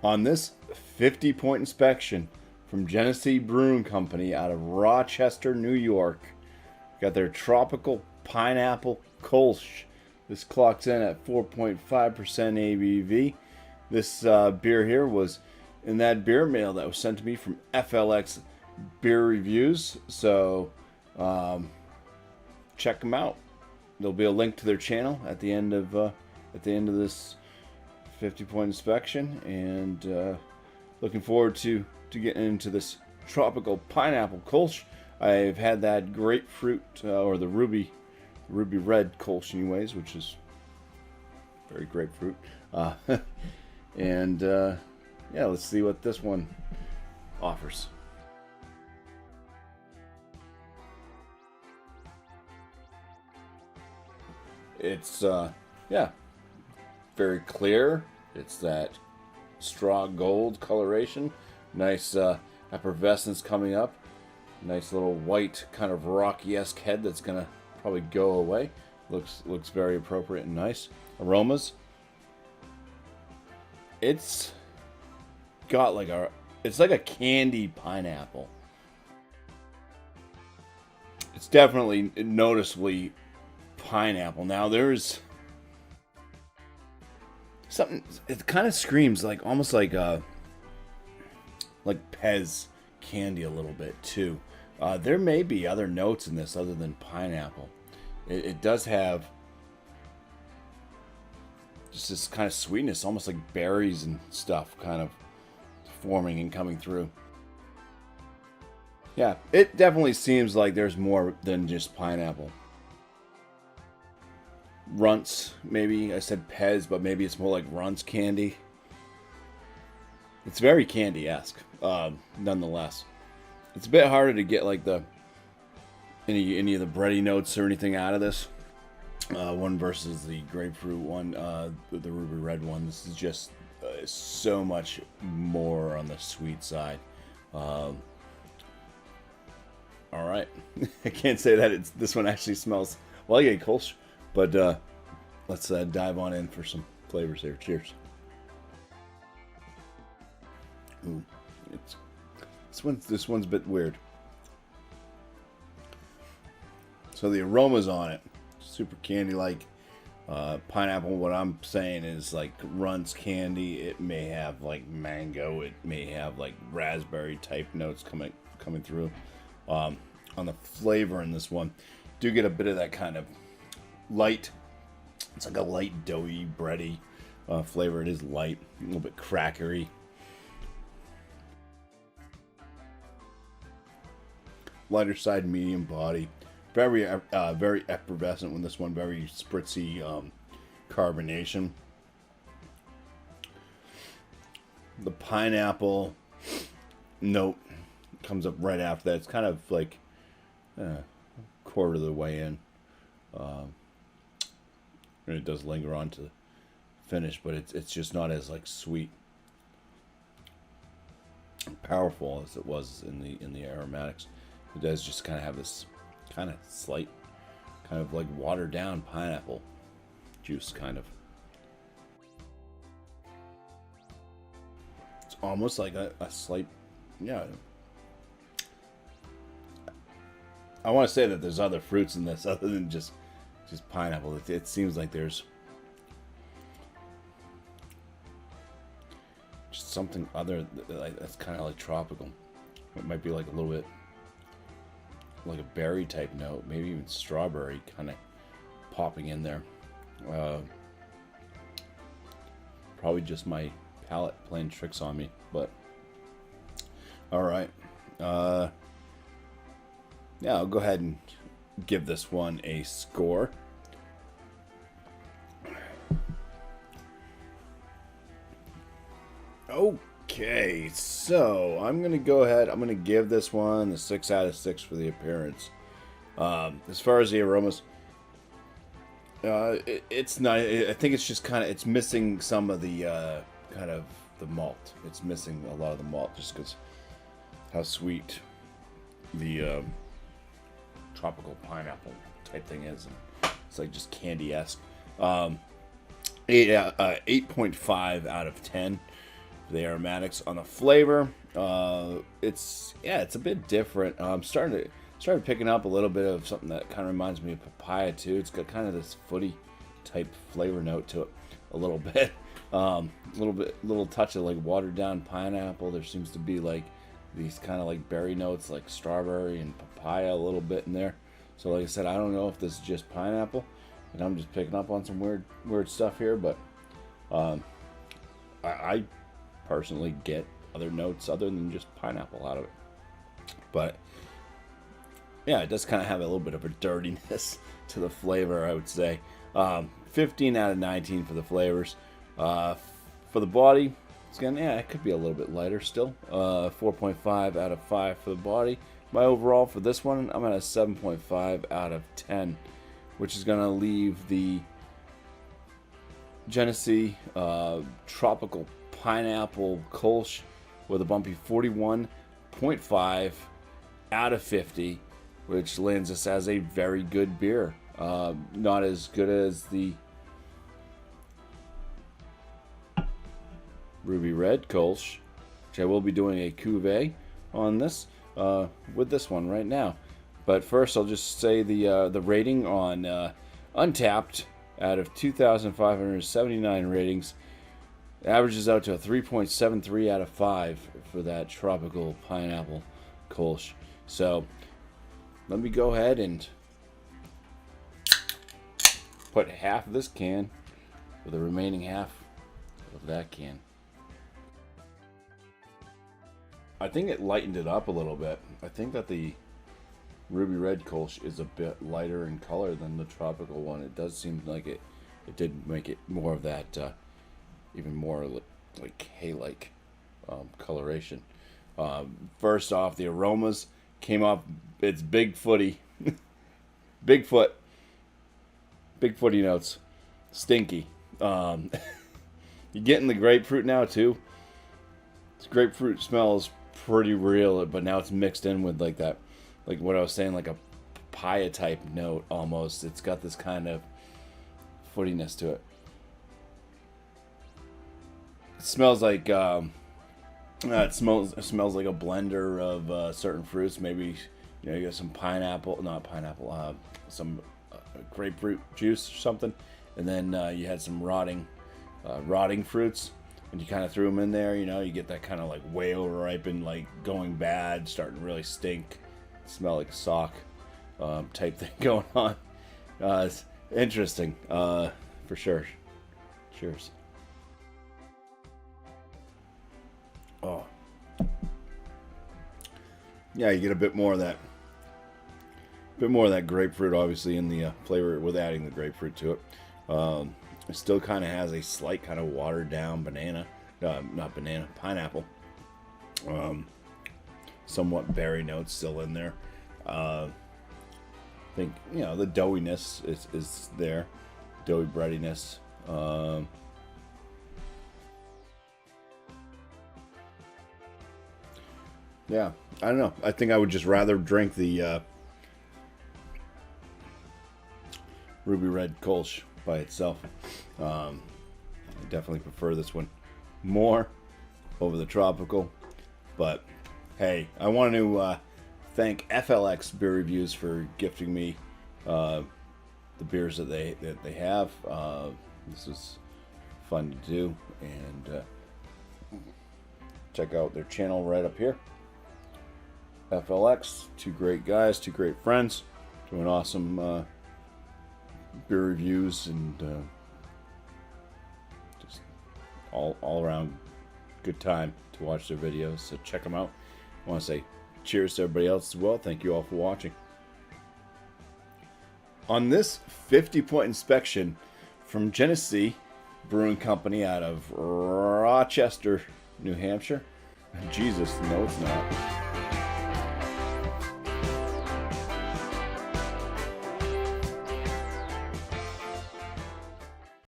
On this 50-point inspection from Genesee Brewing Company out of Rochester, New York, got their tropical Pineapple Kolsch. This clocks in at 4.5% ABV. This beer here was in that beer mail that was sent to me from FLX Beer Reviews. So check them out. There'll be a link to their channel at the end of this 50-point inspection, and looking forward to getting into this tropical Pineapple Kolsch. I've had that grapefruit or the ruby red Kolsch anyways, which is very grapefruit. And yeah, let's see what this one offers. It's yeah, very clear. It's that straw gold coloration. Nice effervescence coming up. Nice little white kind of rocky-esque head that's gonna probably go away. Looks very appropriate and nice. Aromas. It's got like it's like a candy pineapple. It's definitely noticeably pineapple. Now there's something, it kind of screams like almost like Pez candy a little bit too. There may be other notes in this other than pineapple. It does have just this kind of sweetness, almost like berries and stuff kind of forming and coming through. Yeah, it definitely seems like there's more than just pineapple. Runts, maybe. I said Pez, but maybe it's more like Runts candy. It's very candy-esque, nonetheless. It's a bit harder to get like any of the bready notes or anything out of this one versus the grapefruit one, the ruby red one. This is just so much more on the sweet side. All right, I can't say that this one actually smells like a Kolsch. But let's dive on in for some flavors here. Cheers. Ooh, this one's a bit weird. So the aromas on it, super candy-like. Pineapple, what I'm saying is like Runts candy. It may have like mango. It may have like raspberry type notes coming through. On the flavor in this one, do get a bit of that kind of light. It's like a light doughy bready flavor. It is light, a little bit crackery. Lighter side, medium body. Very effervescent with this one. Very spritzy carbonation. The pineapple note comes up right after that. It's kind of like quarter of the way in. And it does linger on to the finish, but it's just not as like sweet and powerful as it was in the aromatics. It does just kind of have this kind of slight, kind of like watered down pineapple juice kind of. It's almost like a slight, yeah. I want to say that there's other fruits in this other than just pineapple. It seems like there's just something other that's kind of like tropical. It might be like a little bit like a berry type note, maybe even strawberry kind of popping in there. Probably just my palate playing tricks on me, but all right. Yeah, I'll go ahead and give this one a score. Okay, so I'm going to go ahead. I'm going to give this one a 6 out of 6 for the appearance. As far as the aromas, it's not. I think it's just kind of, it's missing some of the kind of the malt. It's missing a lot of the malt just because how sweet the tropical pineapple type thing is. It's like just candy-esque. 8.5 out of 10. the aromatics. On the flavor, it's a bit different. Started picking up a little bit of something that kind of reminds me of papaya too. It's got kind of this footy type flavor note to it, a little bit. Little touch of like watered down pineapple. There seems to be like these kind of like berry notes, like strawberry and papaya, a little bit in there. So like I said, I don't know if this is just pineapple, and I'm just picking up on some weird stuff here, but I personally get other notes other than just pineapple out of it. But yeah, it does kind of have a little bit of a dirtiness to the flavor, I would say. 15 out of 19 for the flavors. For the body, it's gonna, it could be a little bit lighter still. 4.5 out of 5 for the body. My overall for this one, I'm at a 7.5 out of 10, which is gonna leave the Genesee Tropical Pineapple Kolsch with a bumpy 41.5 out of 50, which lands us as a very good beer. Not as good as the Red Kolsch, which I will be doing a cuvee on this with this one right now. But first, I'll just say the rating on Untappd out of 2,579 ratings averages out to a 3.73 out of 5 for that tropical pineapple Kolsch. So let me go ahead and put half of this can with the remaining half of that can. I think it lightened it up a little bit. I think that the Red Kolsch is a bit lighter in color than the tropical one. It does seem like it did make it more of that, even more like hay-like coloration. First off, the aromas came up. It's big footy, big footy notes, stinky. You're getting the grapefruit now too. This grapefruit smells pretty real, but now it's mixed in with like that, like what I was saying, like a papaya type note almost. It's got this kind of footiness to it. It smells like it smells like a blender of certain fruits. Maybe you get some some grapefruit juice or something, and then you had some rotting fruits. And you kind of threw them in there, you get that kind of like way over-ripened, like going bad, starting to really stink, smell like a sock type thing going on. It's interesting, for sure. Cheers. Oh. Yeah, you get a bit more of that grapefruit, obviously, in the flavor with adding the grapefruit to it. It still kind of has a slight kind of watered down pineapple. Somewhat berry notes still in there. I think, the doughiness is there. Doughy breadiness. Yeah, I don't know. I think I would just rather drink the Red Kolsch by itself. I definitely prefer this one more over the tropical, but hey, I want to thank FLX Beer Reviews for gifting me the beers that they have. This is fun to do, and check out their channel right up here. FLX, two great guys, two great friends, doing awesome beer reviews, and just all around good time to watch their videos. So check them out. I want to say cheers to everybody else as well. Thank you all for watching. On this 50-point inspection from Genesee Brewing Company out of Rochester, New Hampshire. Jesus, no, it's not.